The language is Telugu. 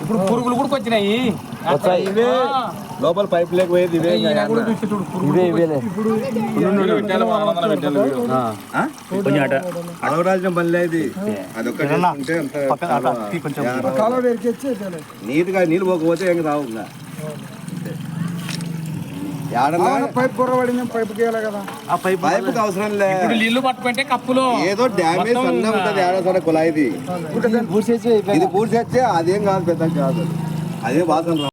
ఇప్పుడు పురుగులు కూడా వచ్చినాయి ఇవే లోపల పైప్ లేక పోయేది ఇవే అడవరాల్సిన పనిలే ఇది అదొక్కటి నీట్గా నీళ్ళు పోకపోతే ఏం రావు పైప్ పైపుకి కదా పైపుకి అవసరం లేదు నీళ్లు పట్టుకుంటే కప్పులో ఏదో డ్యామేజ్ అన్నీ ఉంటుంది ఏడో కుళాయిది ఇది పూర్తి వచ్చే అదేం కాదు పెద్ద కాదు అదే వాసన